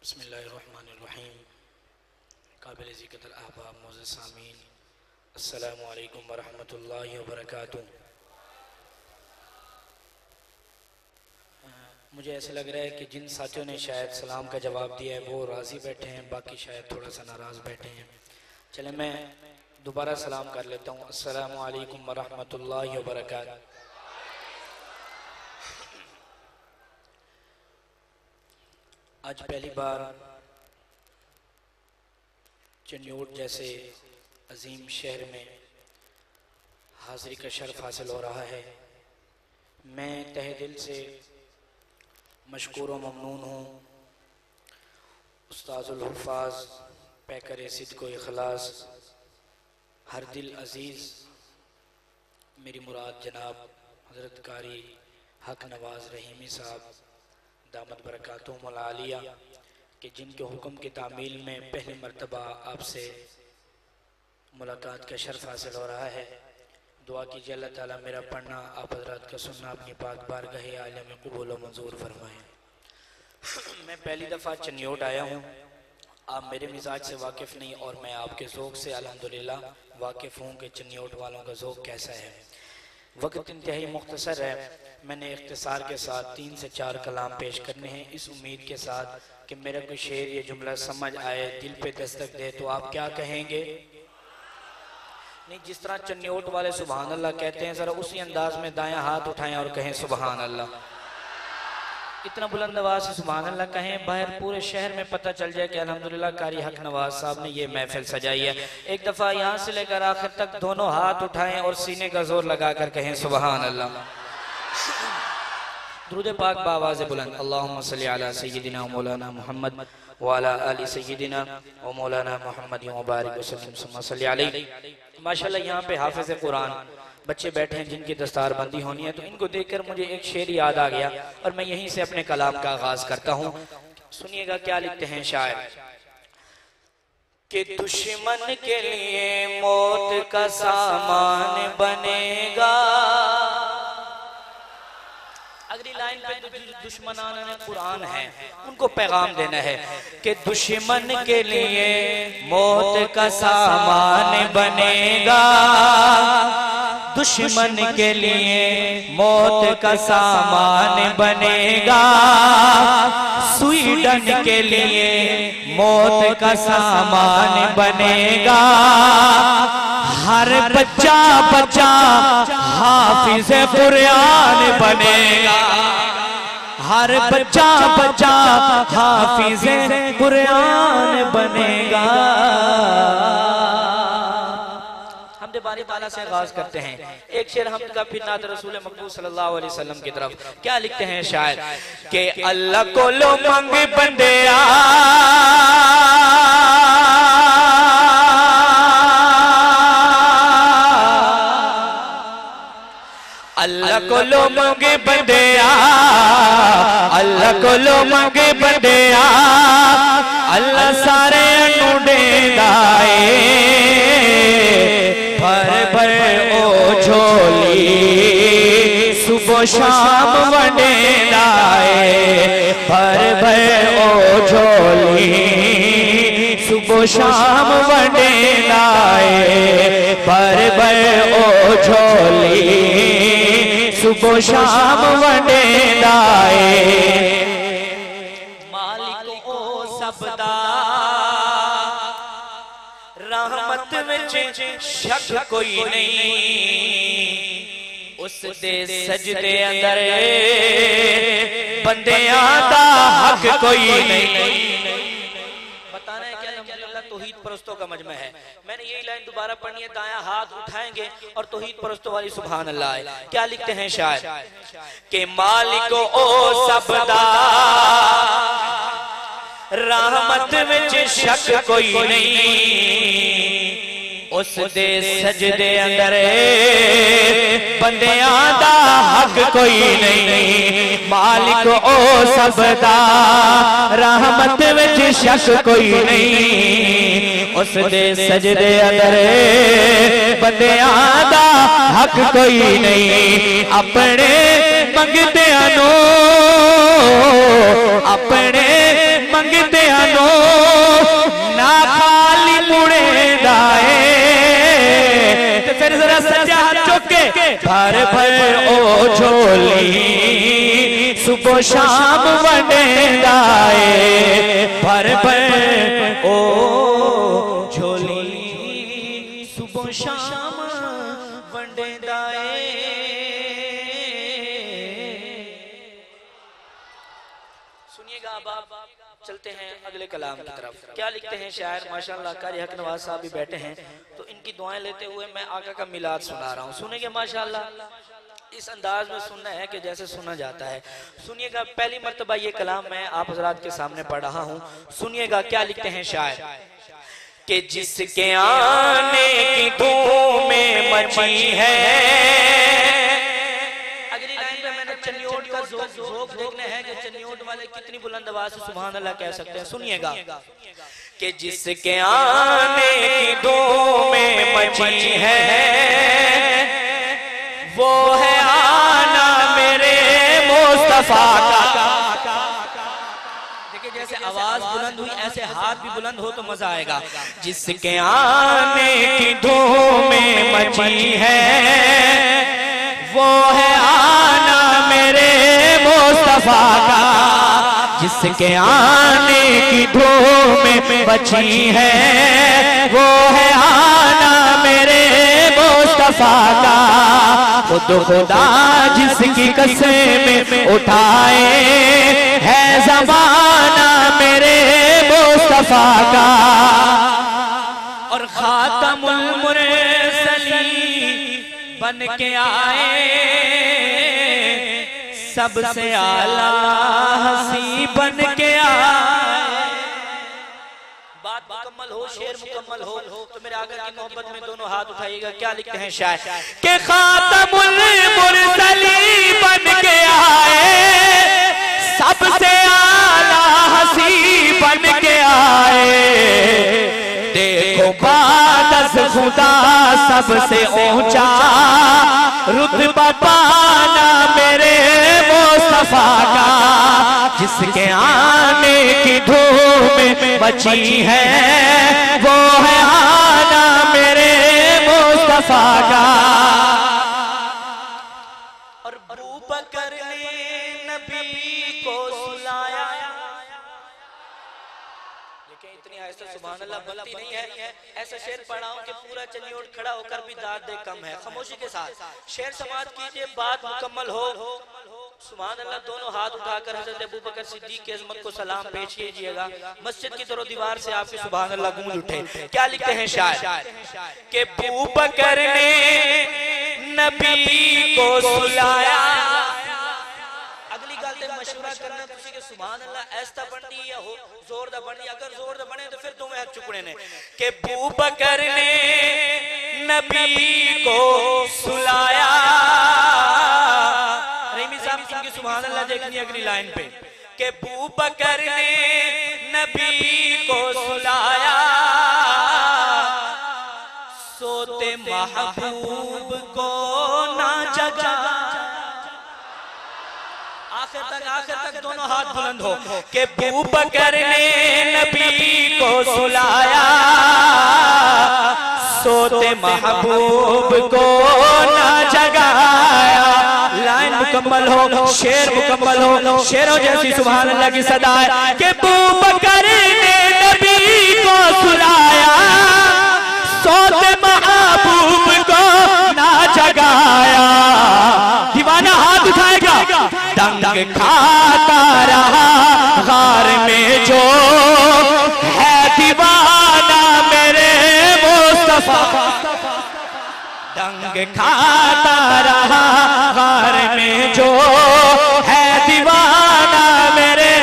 बिस्मिल्लाहिर्रहमानिर्रहीम। काबिल ज़िक्र अहबाब मोअज़्ज़ज़ सामीन, अस्सलामु अलैकुम वरहमतुल्लाहि वबरकातुहू। मुझे ऐसा लग रहा है कि जिन साथियों ने शायद सलाम का जवाब दिया है वो राज़ी बैठे हैं, बाकी शायद थोड़ा सा नाराज़ बैठे हैं। चले मैं दोबारा सलाम कर लेता हूँ। अस्सलामु अलैकुम वरहमतुल्लाहि वबरकातुहू। आज पहली बार चन्योट जैसे अजीम शहर में हाज़िरी का शर्फ हासिल हो रहा है। मैं तहे दिल से मशकूर व ममनून हूँ। उस्ताज़ुल हुफ़ाज़ पैकर सिद्क़ व इख़लास हर दिल अज़ीज़ मेरी मुराद जनाब हज़रत कारी हक नवाज़ रहीमी साहब दामत बरकातुहुमुल आलिया कि जिनके हुक्म की तामील में पहली मरतबा आपसे मुलाकात का शर्फ हासिल हो रहा है। दुआ कीजिए अल्लाह ताला मेरा पढ़ना आप हज़रात का सुनना अपनी पाक बारगाह आलिया में कबूल व मंजूर फरमाएँ। मैं पहली दफ़ा चन्योट आया हूँ। आप मेरे मिजाज से वाकिफ़ नहीं और मैं आपके ज़ौक़ से अल्हम्दुलिल्लाह वाकिफ़ हूँ कि चन्योट वालों का ज़ौक़ कैसा है। वक्त इंतहाई मुख्तसर है। मैंने इख्तिसार के साथ 3 से 4 कलाम पेश करने हैं, इस उम्मीद के साथ कि मेरा कोई शेर ये जुमला समझ आए, दिल पे दस्तक दे। तो आप क्या कहेंगे? नहीं, जिस तरह चन्योट वाले सुबहान अल्लाह कहते हैं ज़रा उसी अंदाज में दायां हाथ उठाएं और कहें सुबहान अल्लाह। इतना बुलंद आवाज़ से सुबहान अल्लाह कहें, बाहर पूरे शहर में पता चल जाए कि अल्हम्दुलिल्लाह कारी हक नवाज साहब ने ये महफिल सजाई है। एक दफ़ा यहाँ से लेकर आखिर तक दोनों हाथ उठाएं और सीने का जोर लगाकर कहें सुबहान अल्लाह। दुरूद पाक बावाज़ बुलंद। अल्लाहुम्मा सल्ली अला सय्यिदिना मौलाना मुहम्मद व अला आलि सय्यिदिना व मौलाना मुहम्मद व बारिक वसल्लम सुम्मा सल्ली अलैहि। माशाअल्लाह यहाँ पे हाफिज़ कुरान बच्चे बैठे हैं जिनकी दस्तारबंदी होनी है, तो इनको देखकर मुझे एक शेर याद आ गया और मैं यहीं से अपने कलाम का आगाज करता हूँ। सुनिएगा क्या लिखते हैं शायर कि दुश्मन के लिए मौत का सामान बनेगा। अगली लाइन पे दुश्मनान कुरान है, उनको पैगाम देना है कि दुश्मन के लिए मौत का सामान बनेगा। दुश्मन के लिए मौत का सामान बनेगा। स्वीडन के लिए मौत का सामान बनेगा। हर बच्चा बच्चा हाफिज़ कुरान बनेगा। हर बच्चा बच्चा हाफिज़ कुरान बनेगा। हमदे बारी ताला से आगाज करते हैं। एक शेर हम का फिर नात रसूल मकबूल सल्लल्लाहु अलैहि वसल्लम की तरफ क्या लिखते हैं शायर कि अल्लाह को लो मंग बंदिया, अल्लाह को लो मंगे बंदिया, अल्लाह को लो मंगे बंदिया, अल्लाह सारे नू देंदा भर भर ओ झोली सुबह शाम वंडेंदा भर भर ओ झोली सुबह शाम वंडेंदा भर भर ओ झोली सुबह शाम वंडेंदा मालिक ओ सबदा रहमत विच शक कोई नहीं। उस दे सजदे अंदर बंदियां दा हक कोई नहीं। बताना है क्या अल्हम्दुलिल्लाह तौहीद परस्तों का मजमा है। मैंने यही लाइन दोबारा पढ़नी है, दायां हाथ उठाएंगे और तौहीद परस्तों वाली सुभान अल्लाह है। क्या लिखते हैं शायर के मालिक ओ सबदा रहमत विच शक कोई नहीं। उस दे सजदे अंदर बंदियां दा हक कोई नहीं। मालिक ओ सबदा रहमत विच शक कोई नहीं। उस दे सजदे अंदर बंदियां दा हक कोई नहीं। अपने मंगदियां नो अपने मंगदियां फिर जरा सच्चा हाथ चुक के भर भर ओ झोली सुबह शाम वंडेंदाए भर भर ओ झोली सुबह शाम वंडेंदाए। सुनिएगा अब आप चलते हैं अगले कलाम की तरफ। क्या लिखते हैं शायर माशाअल्लाह कारी हक नवाज साहब भी बैठे हैं तो इनकी दुआएं लेते हुए मैं आका का मिलाद सुना रहा हूँ। सुनेंगे माशाअल्लाह इस अंदाज में सुनना है कि जैसे सुना जाता है। सुनिएगा पहली मर्तबा ये कलाम मैं आप हज़रात के सामने पढ़ रहा हूँ। सुनिएगा क्या लिखते हैं शायर कि जिसके आने की धूमें मची है। अगली लाइन पे मैंने चनियोट का ज़ोक देखना है कि चनियोट वाले कितनी बुलंद आवाज से सुभान अल्लाह कह सकते हैं। सुनिएगा कि जिसके आने की धूमें मची है वो है आना मेरे मुस्तफा का। देखिए जैसे आवाज बुलंद हुई ऐसे हाथ भी बुलंद हो तो मजा आएगा। जिसके आने की धूमें मची है वो है आना मेरे मुस्तफा का। जिसके आने की धूमें बची है वो है आना मेरे मुस्तफा का। खुद खुदा जिसकी कसम उठाए है ज़माना मेरे मुस्तफा का। और खातमुल मुरसलीन बन के आए सबसे आला हसी बन के आए। बात मुकम्मल हो शेर मुकम्मल हो तो मेरे आका की मोहब्बत में दोनों हाथ उठाइएगा। क्या लिखते हैं शायर के खातमुल मुरसलीन बन के आए सबसे आला हसी बन के आए। देखो बादस खुदा सबसे ऊंचा रुतबा पाना मेरे मुस्तफा का। जिसके आने की धूम बची है वो है आना मेरे मुस्तफा का। और अबू बकर ने नबी को सुलाया। देखिए इतनी आहिस्ता सुभान अल्लाह बनती नहीं है। ऐसा शेर पढ़ा हूं कि पूरा चनियोट खड़ा होकर भी दाद दे कम है। खामोशी के साथ शेर समाप्त कीजिए बात मुकम्मल हो। सुभान अल्लाह दोनों हाथ उठाकर हज़रत अबू बकर सिद्दीक की अज़मत को सलाम पेश कीजिएगा। मस्जिद की तरफ दीवार से आपके सुभान अल्लाह गूंज उठे। क्या लिखते हैं शायर कि अबू बकर ने नबी को सुलाया। अगली गल ते मशवरा करना तुसी कि सुभान अल्लाह ऐसा बनदी या हो जोर दा बनी। अगर जोर दा बने तो फिर दोवें हाथ चुकने ने कि अबू बकर ने नबी को सुलाया। सुभान अल्लाह देखनी अगली लाइन पे कि अबू बकर ने नबी को सुलाया सोते महबूब को ना जगा। आखिर तक दोनों हाथ बुलंद हो कि अबू बकर ने नबी को सुलाया सोते महबूब को ना जगाया। लाइन मुकम्मल हो शेर मुकम्मल हो। शेरों जैसी सुभान अल्लाह की सदा है कि अबू बकर ने नबी को सुलाया सोते महबूब को ना जगाया। दीवाना हाथ उठाएगा। दंग खाता रहा गार में जो है दीवाना मेरे मुस्तफा। दंग खाता रहा गार में जो है दीवाना मेरे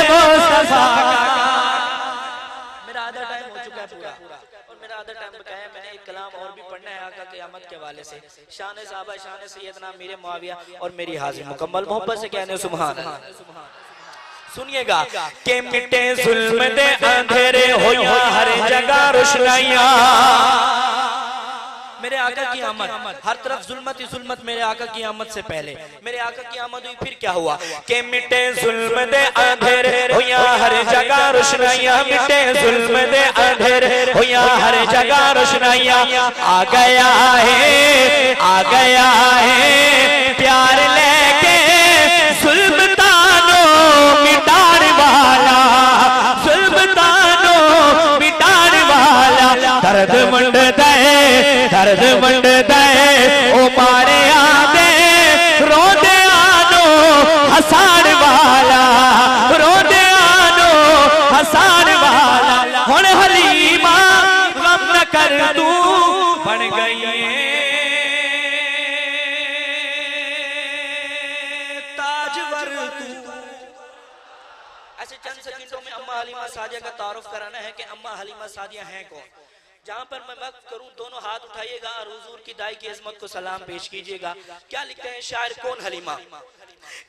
मुस्तफा। मेरा आधा टाइम हो चुका है पूरा और मेरा आधा टाइम बकाया है। मैंने एक कलाम और भी पढ़ना है आका क़यामत के हवाले से। शान साहबा शान सैयदना मीर मुआविया और मेरी हाजिर मुकम्मल मोहब्बत से कहने सुभान अल्लाह। सुनिएगा कि मिटे जुल्म दे अंधेरे हो हर जगह रोशनाइयां। मेरे आका की आमद, हर तरफ जुल्मत ही जुल्मत मेरे आका की आमद से पहले। मेरे आका की आमद हुई, फिर क्या हुआ कि मिटे जुल्म दे अंधेरे होया हर जगह रोशनाइयां, मिटे जुल्म दे अंधेरे होया हर जगह रोशनाइयां। आ गया है, आ गया है प्यार लेके जुल्म तानो मिटान वाला, जुल्म तानो मिटान वाला। दर्द मंड दे, दर्द मंड दे ओ मारे आदे रोंदे आनो हसान वाला, रोंदे आनो हसान वाला। हुण हलीमा गम न कर तू बन गई ताजवर तू। ऐसे चंद सेकंडों में अम्मा हलीमा सादिया का तारुफ कराना है कि अम्मा हलीमा सादिया हैं कौन। जहां पर मैं वक्त करूं दोनों हाथ उठाइएगा और हुजूर की दाई की अजमत को सलाम पेश कीजिएगा। क्या लिखते हैं शायर, कौन हलीमा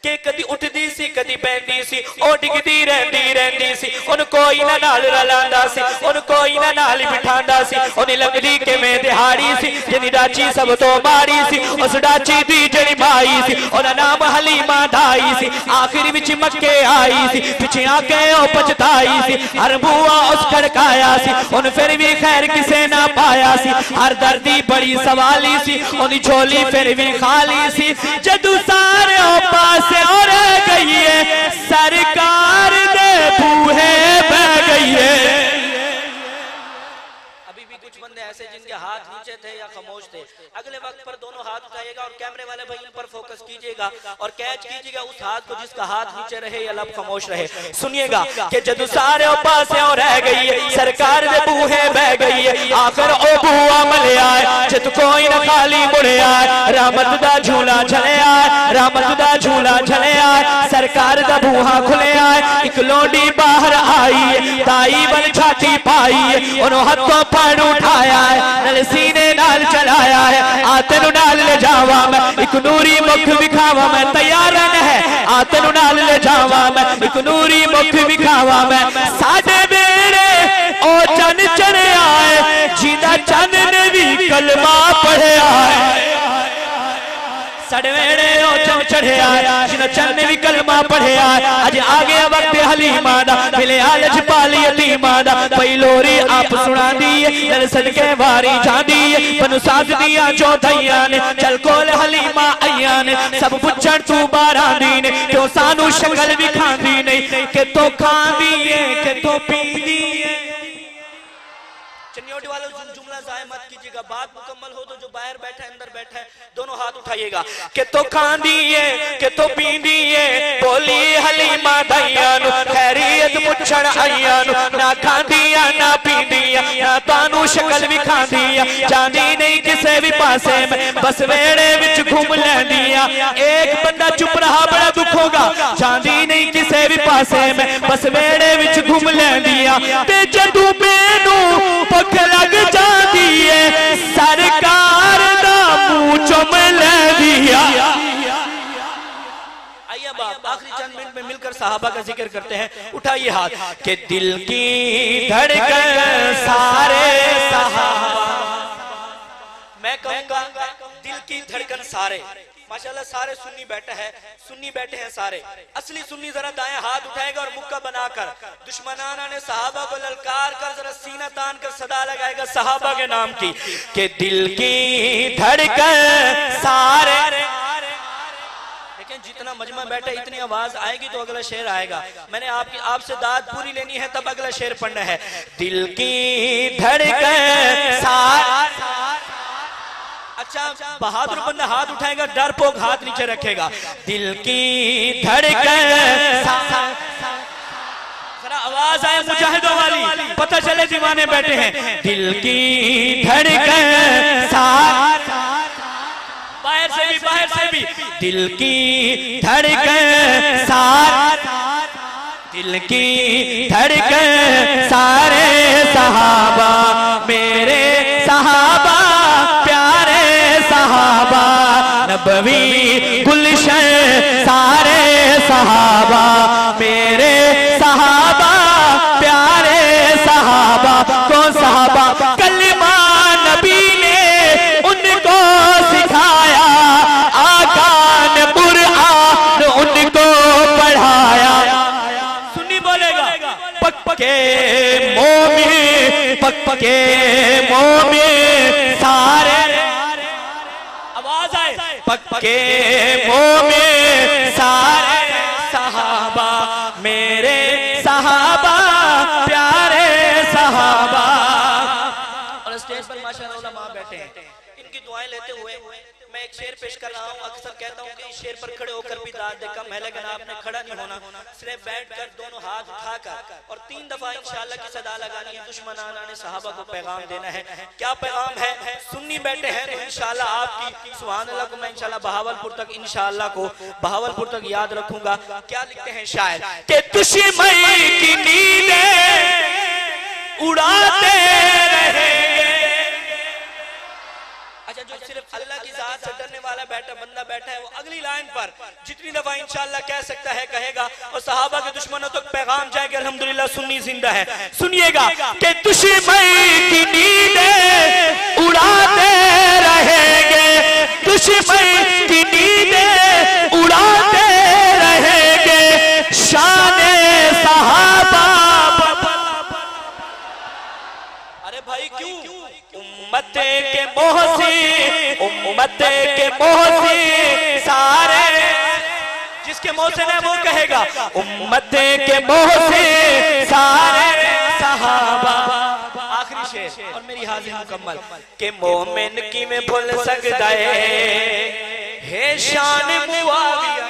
के कदी उठदी सी कदी बैठी सी ओ डिगदी रहंदी रहंदी सी, उन कोई ना नाल रलांदा सी, उन कोई ना नाल बिठांदा सी। उन लगदी के मैं दिहाड़ी सी जिनी डाची सब तो मारी सी, उस डाची दी जड़ी माई सी ओदा नाम हलीमा दाई सी। आखिर विच मक्के आई सी, पिछे आके ओ पछताई सी, हर बुआ उस खड़काया सी, उन फिर भी खैर किसे ना पाया सी। हर दर्दी बड़ी सवाली सी, उन झोली फिर भी खाली सी। जदू सारे पासे और गई है सरकार दे बूहे बह गई है। अभी भी कुछ बंदे ऐसे जिनके हाथ नीचे थे या खामोश थे, अगले वक्त पर दोनों हाथ उठाइएगा और कैमरे वाले भाई इन पर फोकस कीजिएगा और कैच कीजिएगा उस हाथ को जिसका हाथ नीचे रहे या लब खामोश रहे। सुनिएगा कि जदू सारे पासे और रह गई है सरकार दे बूहे बह गई है। आखिर ओ बुआ मले आए जित कोई न खाली मुड़े आए, रहमत दा झूला झले आए, रहमत दा झूला झले आए। सरकार दा बूहा खुले आए, एक लोडी बाहर आई, दाई बल छाती पाई, उन्हों हाथों पर उठाया है, नल सीने नाल चलाया है। आतनु नाल ले जावा मैं एक नूरी मुख विखावा मैं, तैयार न है आतनु नाल ले जावा मैं एक नूरी मुख विखावा मैं। साडे बेड़े ओ चन चढ़े आए जिदा चन ने भी कलमा पढ़िया है, सड़वेड़े ओ चन चढ़े आया जिदा चन ने भी कलमा पढ़िया। अज आ गया वक्त हलीमा दा, मिले आलज पाली हलीमा दा, पई लोरी आप सुना दी नल सदके वारी जांदी बनु साथ दिया जो धैया ने। चल कोल हलीमा आइया ने सब पुछण तू बारा दी ने, क्यों सानू शक्ल भी खांदी नहीं कि तो खांदी है कि तो पींदी है। चनियोटी वालों जुमला जाय मत कीजिएगा, बात मुकम्मल हो तो जो बाहर बैठा है अंदर बैठा है दोनों हाथ उठाइएगा कि तो खांदी है कि तो पींदी है। बोली हलीमा दैया नु खैरियत पुछण आइया नु, ना खांदिया ना पींदिया ना तानू शक्ल भी खांदिया, जांदी नहीं किसे भी पासे में बस वेड़े विच घूम लैंदिया। एक बंदा चुप रहा बड़ा दुख होगा, जांदी नहीं किसे भी पासे में बस वेड़े विच घूम लैंदिया। ते जदू मैनू भुख लग जाती है सरकार दा मुंह चुम लैंदिया। आइए बाप आखिरी चंद मिनट में मिलकर सहाबा का जिक्र करते हैं। उठाइए हाथ के दिल की धड़कन सारे सहाबा, मैं कहूंगा दिल की धड़कन सारे। माशाल्लाह सारे सुन्नी बैठे हैं, सुन्नी बैठे हैं सारे। असली सुन्नी जरा दाएं हाथ उठाएगा और मुक्का बनाकर दुश्मनाना ने सहाबा को ललकार कर जरा सीना तान कर सदा लगाएगा सहाबा के नाम की कि दिल की धड़कन सारे। लेकिन जितना मजमा बैठा इतनी आवाज आएगी तो अगला शेर आएगा। मैंने आपसे दाद पूरी लेनी है तब अगला शेर पढ़ना है। दिल की धड़कन सारे। अच्छा बहादुर बंदा हाथ उठाएगा, डरपोक हाथ नीचे रखेगा। दिल की धड़कन जरा आवाज आए मुजाहिदों वाली, पता चले दीवाने बैठे हैं। दिल की धड़कन बाहर से भी दिल की धड़कन दिल की धड़कन सारे सहाबा मेरे सहाबा सहाबा नबवी गुलशन सारे सहाबा मेरे सहाबा प्यारे सहाबा। कौन सहाबा? कलिमा नबी ने पक्के मोमिन पक्के मोमिन सारे, आवाज आए, पक्के मोमिन सारे सहाबा मेरे सहाबा प्यारे सहाबा। और स्टेज पर माशाअल्लाह उलमा बैठे हैं, इनकी दुआएं लेते हुए मैं एक शेर पेश कर रहा हूँ। अक्सर कहता हूँ कि इस शेर पर खड़े होकर भी दाद दे कम है, लेकिन आपने खड़ा नहीं होना, सिर्फ बैठकर दोनों हाथ उठाकर और 3 दफा इंशाअल्लाह की सदा लगानी है। दुश्मनाने सहाबा को पैगाम देना है। क्या पैगाम है? सुन्नी बैठे हैं तो इंशाअल्लाह आपकी सुभान अल्लाह को मैं इंशाअल्लाह बहावलपुर तक इंशाअल्लाह को बहावलपुर तक याद रखूंगा। क्या लिखते हैं शायर के दुश्मन की नींदें उड़ाते रहेंगे। अच्छा, जो सिर्फ अल्लाह की जात से डरने वाला बंदा बैठा है वो अगली लाइन पर जितनी दफा इंशाअल्लाह कह सकता है कहेगा और सहाबा के दुश्मनों तक पैगाम जाएगा। अल्हम्दुलिल्लाह सुन्नी जिंदा है। सुनिएगा कि दुश्मन की नींदें उड़ाते रहेंगे, दुश्मन की नींदें उड़ाते रहेंगे, शाने सहाबा। अरे भाई क्यों? उम्मत के मोहसिन, उम्मत के मोहसिन सारे, जिसके मोहसिन है वो कहेगा उम्मत के मोहसिन सारे सहाबा। आखिरी शेर और मेरी हाजिरी मुकम्मल के मोमिन की में भूल सकता है शान मुआविया।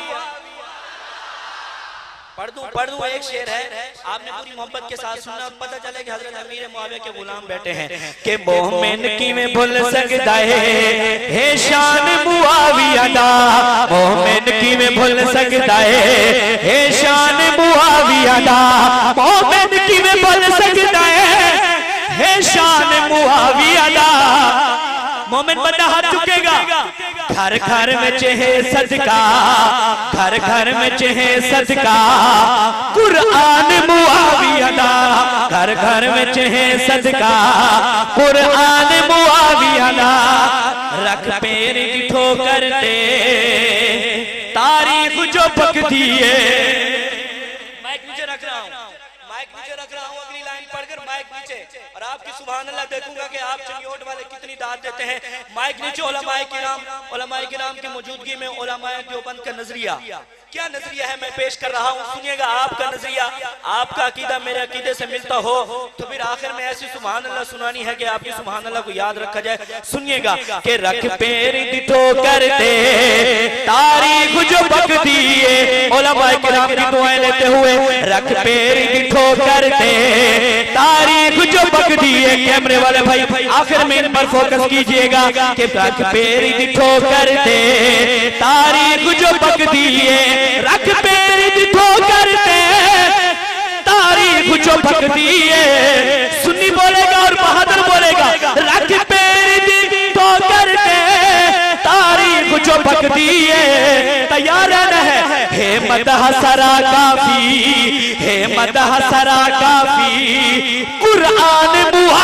पढ़ दूं एक शेर है, आपने पूरी मोहब्बत के साथ सुनना, पता चले कि हजरत अमीर मुआविया के गुलाम बैठे हैं कि मोमिन की में भूल सकता है शान मुआविया दा, मोमिन की में भूल सकता है शान मुआविया दा, मोमिन की में भूल सकता है शान मुआविया दा। मोमिन बंदा हाथ चुकेगा, घर घर में चहे सदका, घर घर में चहे सदका कुरान मुआविया दा, घर घर में चहे सदका कुरान मुआविया दा। रख पैर की ठोकर दे तारीख जो बकती है। माइक नीचे रख रहा हूँ, माइक नीचे रख रहा हूँ, अगली लाइन पढ़कर माइक नीचे और आपकी सुभान अल्लाह देखूंगा कि आप चनियोट वाले कितनी दाद देते हैं। माइक नीचे। उलमाए किराम की मौजूदगी में उलमाए देवबंद का नजरिया, क्या नजरिया है मैं पेश कर रहा हूँ। सुनिएगा, आपका नजरिया, आपका अकीदा मेरे अकीदे से मिलता हो तो फिर आखिर में ऐसी सुभान अल्लाह सुनानी है कि आपकी सुभान अल्लाह को याद रखा जाए। सुनिएगा कि रख पैर ठोकर दे तारीख जो बकती है, उलमाए किराम की दुआएं लेते हुए रख पैर ठोकर दे तारीख जो बकती है। कैमरे वाले भाई आखिर में इन पर फोकस कीजिएगा कि रख पैर ठोकर दे तारीख जो बकती है, रख पैर ठोकर दे तारीख जो बकती है। सुन्नी बोलेगा और बहादुर बोलेगा रख पैर ठोकर दे तारीख जो बकती है। तैयार है मदह सरा काफी, है मदह सरा काफी कुरान मुआ